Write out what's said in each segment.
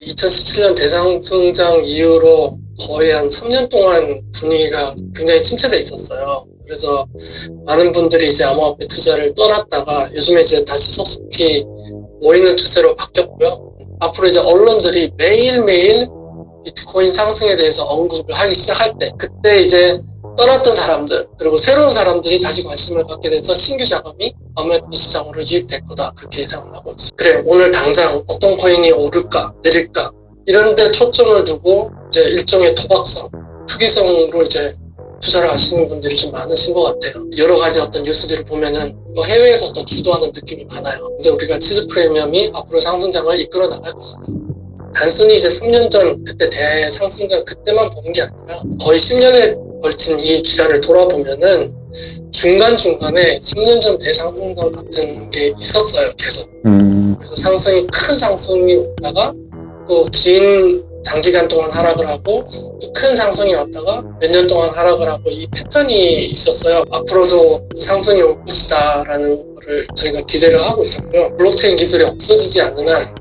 2017년 대상승장 이후로 거의 한 3년 동안 분위기가 굉장히 침체돼 있었어요. 그래서 많은 분들이 이제 암호화폐 투자를 떠났다가 요즘에 이제 다시 속속히 모이는 추세로 바뀌었고요. 앞으로 이제 언론들이 매일매일 비트코인 상승에 대해서 언급을 하기 시작할 때, 그때 이제 떠났던 사람들 그리고 새로운 사람들이 다시 관심을 갖게 돼서 신규 자금이 암호화폐 시장으로 유입될 거다, 그렇게 예상을 하고 있어요. 그래, 오늘 당장 어떤 코인이 오를까 내릴까 이런 데 초점을 두고 이제 일종의 도박성, 투기성으로 이제 투자를 하시는 분들이 좀 많으신 것 같아요. 여러 가지 어떤 뉴스들을 보면은 해외에서 어떤 주도하는 느낌이 많아요. 근데 우리가 치즈 프리미엄이 앞으로 상승장을 이끌어 나갈 것이다. 단순히 이제 3년 전 그때 대상승장 그때만 보는 게 아니라 거의 10년에 걸친 이 기간을 돌아보면은 중간중간에 3년 전 대상승장 같은 게 있었어요, 계속. 그래서 큰 상승이 오다가 또 긴 장기간 동안 하락을 하고 또 큰 상승이 왔다가 몇 년 동안 하락을 하고, 이 패턴이 있었어요. 앞으로도 상승이 올 것이다 라는 거를 저희가 기대를 하고 있었고요. 블록체인 기술이 없어지지 않는 한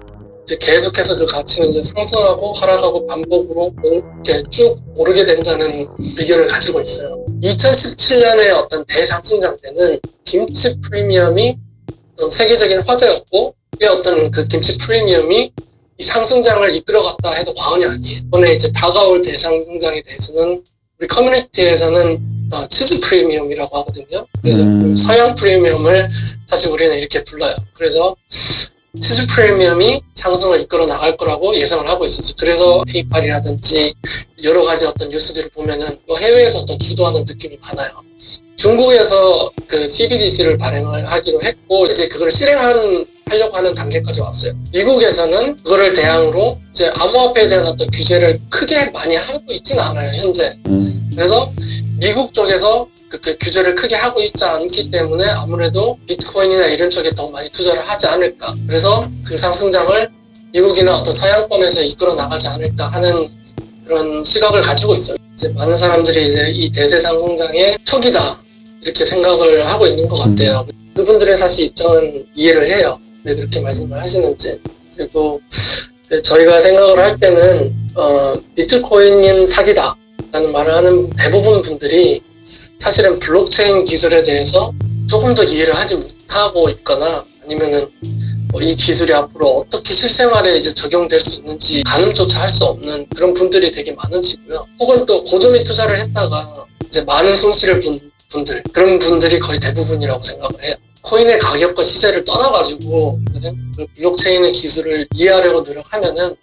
이제 계속해서 그 가치는 이제 상승하고 하락하고 반복으로 이렇게 쭉 오르게 된다는 의견을 가지고 있어요. 2017년에 어떤 대상승장 때는 김치 프리미엄이 어떤 세계적인 화제였고, 이 어떤 그 김치 프리미엄이 이 상승장을 이끌어갔다 해도 과언이 아니에요. 이번에 이제 다가올 대상승장에 대해서는 우리 커뮤니티에서는 치즈 프리미엄이라고 하거든요. 그래서 서양 프리미엄을 사실 우리는 이렇게 불러요. 그래서 치즈 프리미엄이 상승을 이끌어 나갈 거라고 예상을 하고 있었어요. 그래서 페이팔이라든지 여러 가지 어떤 뉴스들을 보면은 해외에서 어떤 주도하는 느낌이 많아요. 중국에서 그 CBDC를 발행을 하기로 했고, 이제 그걸 하려고 하는 단계까지 왔어요. 미국에서는 그거를 대항으로 이제 암호화폐에 대한 어떤 규제를 크게 많이 하고 있지는 않아요, 현재. 그래서 미국 쪽에서 그 규제를 크게 하고 있지 않기 때문에 아무래도 비트코인이나 이런 쪽에 더 많이 투자를 하지 않을까. 그래서 그 상승장을 미국이나 어떤 서양권에서 이끌어 나가지 않을까 하는 그런 시각을 가지고 있어요. 이제 많은 사람들이 이제 이 대세 상승장의 초기다, 이렇게 생각을 하고 있는 것 같아요. 그분들의 사실 입장은 이해를 해요. 왜 그렇게 말씀을 하시는지. 그리고 저희가 생각을 할 때는 비트코인은 사기다 라는 말을 하는 대부분 분들이 사실은 블록체인 기술에 대해서 조금 더 이해를 하지 못하고 있거나, 아니면은 이 기술이 앞으로 어떻게 실생활에 이제 적용될 수 있는지 가늠조차 할 수 없는 그런 분들이 되게 많으시고요. 혹은 또 고점에 투자를 했다가 이제 많은 손실을 본 분들, 그런 분들이 거의 대부분이라고 생각을 해요. 코인의 가격과 시세를 떠나가지고 그 블록체인의 기술을 이해하려고 노력하면은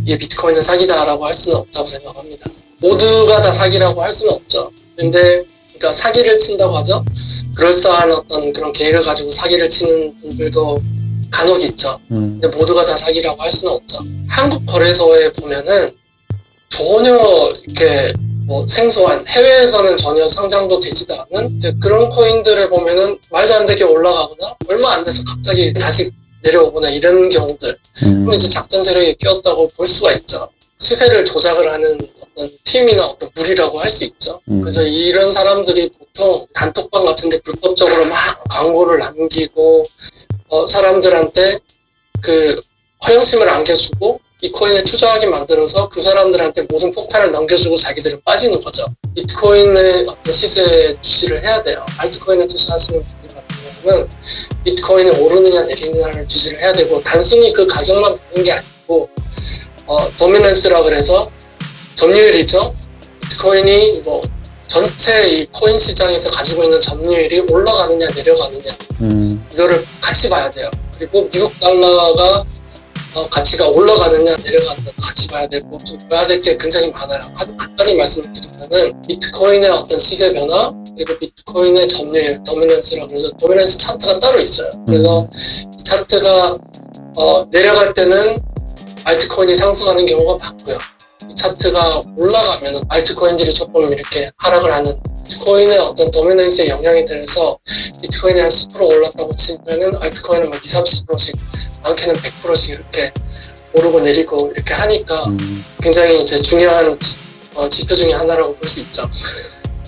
이게 비트코인은 사기다라고 할 수는 없다고 생각합니다. 모두가 다 사기라고 할 수는 없죠. 근데 그러니까 사기를 친다고 하죠. 그럴싸한 어떤 그런 계획을 가지고 사기를 치는 분들도 간혹 있죠. 근데 모두가 다 사기라고 할 수는 없죠. 한국 거래소에 보면은 전혀 이렇게 생소한, 해외에서는 전혀 상장도 되지도 않은 이제 그런 코인들을 보면은 말도 안 되게 올라가거나 얼마 안 돼서 갑자기 다시 내려오거나 이런 경우들. 그럼 이제 작전 세력이 끼었다고 볼 수가 있죠. 시세를 조작을 하는 어떤 팀이나 어떤 무리라고 할 수 있죠. 그래서 이런 사람들이 보통 단톡방 같은 데 불법적으로 막 광고를 남기고 사람들한테 그 허영심을 안겨주고 이 코인에 투자하게 만들어서 그 사람들한테 모든 폭탄을 넘겨주고 자기들은 빠지는 거죠. 비트코인의 어떤 시세에 주시를 해야 돼요. 알트코인에 투자하시는 분들 같은 경우는 비트코인이 오르느냐 내리느냐를 주시를 해야 되고, 단순히 그 가격만 보는 게 아니고 도미넌스라 그래서 점유율이죠. 비트코인이 전체 이 코인 시장에서 가지고 있는 점유율이 올라가느냐 내려가느냐, 이거를 같이 봐야 돼요. 그리고 미국 달러가 가치가 올라가느냐 내려가느냐 같이 봐야 되고, 좀 봐야 될 게 굉장히 많아요. 간단히 말씀을 드리면은 비트코인의 어떤 시세 변화, 그리고 비트코인의 점유율, 도미넌스라 그래서 도미넌스 차트가 따로 있어요. 그래서 이 차트가 내려갈 때는 알트코인이 상승하는 경우가 많고요. 이 차트가 올라가면 알트코인들이 조금 이렇게 하락을 하는, 비트코인의 어떤 도미넌스의 영향이 들어서 비트코인이 한 10% 올랐다고 치면은 알트코인은 막 20-30%씩, 많게는 100%씩 이렇게 오르고 내리고 이렇게 하니까 굉장히 이제 중요한 지표 중에 하나라고 볼 수 있죠.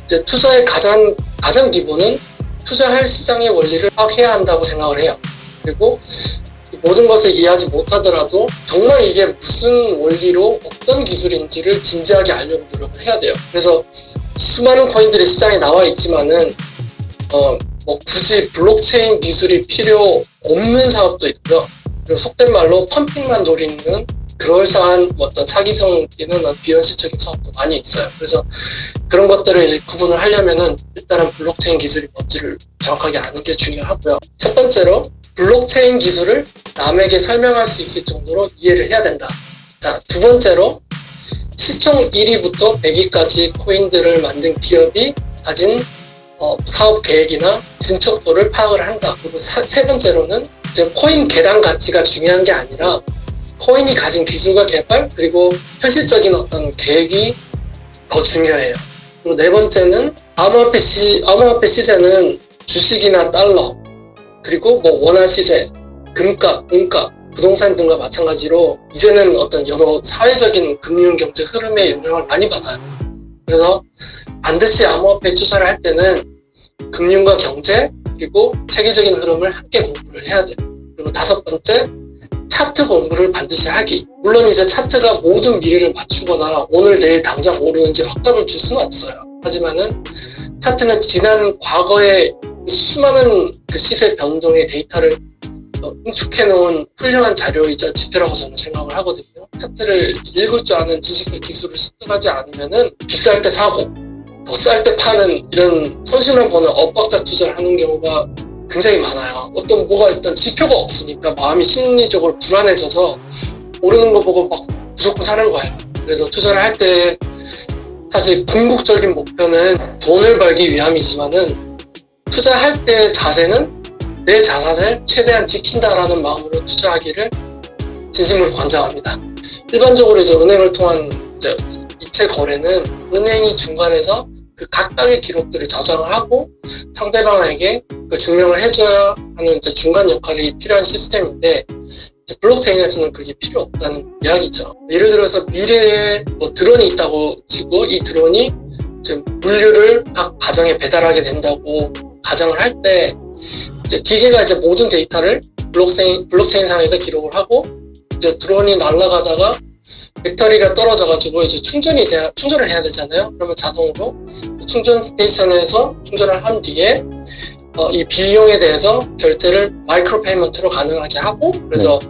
이제 투자의 가장 기본은 투자할 시장의 원리를 파악해야 한다고 생각을 해요. 그리고 모든 것을 이해하지 못하더라도 정말 이게 무슨 원리로 어떤 기술인지를 진지하게 알려고 노력을 해야 돼요. 그래서 수많은 코인들이 시장에 나와 있지만은 뭐 굳이 블록체인 기술이 필요 없는 사업도 있고요. 그리고 속된 말로 펌핑만 노리는 그럴싸한 어떤 사기성 있는 비현실적인 사업도 많이 있어요. 그래서 그런 것들을 이제 구분을 하려면은 일단은 블록체인 기술이 뭔지를 정확하게 아는 게 중요하고요. 첫 번째로 블록체인 기술을 남에게 설명할 수 있을 정도로 이해를 해야 된다. 자, 두 번째로 시총 1위부터 100위까지 코인들을 만든 기업이 가진 사업 계획이나 진척도를 파악을 한다. 그리고 세 번째로는 이제 코인 개당 가치가 중요한 게 아니라 코인이 가진 기술과 개발 그리고 현실적인 어떤 계획이 더 중요해요. 그리고 네 번째는 암호화폐 시세는 주식이나 달러 그리고 뭐 원화 시세, 금값, 돈값, 부동산 등과 마찬가지로 이제는 어떤 여러 사회적인 금융 경제 흐름에 영향을 많이 받아요. 그래서 반드시 암호화폐 투자를 할 때는 금융과 경제 그리고 세계적인 흐름을 함께 공부를 해야 돼요. 그리고 다섯 번째, 차트 공부를 반드시 하기. 물론 이제 차트가 모든 미래를 맞추거나 오늘 내일 당장 오르는지 확답을 줄 수는 없어요. 하지만은 차트는 지난 과거의 수많은 그 시세 변동의 데이터를 응축해 놓은 훌륭한 자료이자 지표라고 저는 생각을 하거든요. 차트를 읽을 줄 아는 지식과 기술을 습득하지 않으면은 비쌀 때 사고 더 쌀 때 파는 이런 손실만 보는 엇박자 투자를 하는 경우가 굉장히 많아요. 뭐가 일단 지표가 없으니까 마음이 심리적으로 불안해져서 오르는 거 보고 막 무조건 사는 거예요. 그래서 투자를 할 때 사실 궁극적인 목표는 돈을 벌기 위함이지만은 투자할 때 자세는 내 자산을 최대한 지킨다라는 마음으로 투자하기를 진심으로 권장합니다. 일반적으로 이제 은행을 통한 이제 이체 거래는 은행이 중간에서 그 각각의 기록들을 저장을 하고 상대방에게 그 증명을 해줘야 하는 이제 중간 역할이 필요한 시스템인데 블록체인에서는 그게 필요 없다는 이야기죠. 예를 들어서 미래에 뭐 드론이 있다고 치고 이 드론이 이제 물류를 각 가정에 배달하게 된다고 가정을 할 때 이제 기계가 이제 모든 데이터를 블록체인 상에서 기록을 하고 이제 드론이 날아가다가 배터리가 떨어져가지고 이제 충전을 해야 되잖아요. 그러면 자동으로 충전 스테이션에서 충전을 한 뒤에 이 비용에 대해서 결제를 마이크로 페이먼트로 가능하게 하고 그래서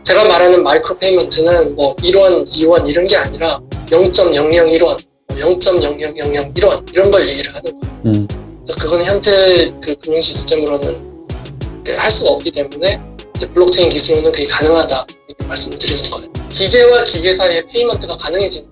제가 말하는 마이크로 페이먼트는 뭐 1원, 2원 이런 게 아니라 0.001원, 0.00001원 이런 걸 얘기를 하는 거예요. 그래서 그건 현재 그 금융 시스템으로는 할 수가 없기 때문에 이제 블록체인 기술로는 그게 가능하다 이렇게 말씀드리는 거예요. 기계와 기계 사이에 페이먼트가 가능해지는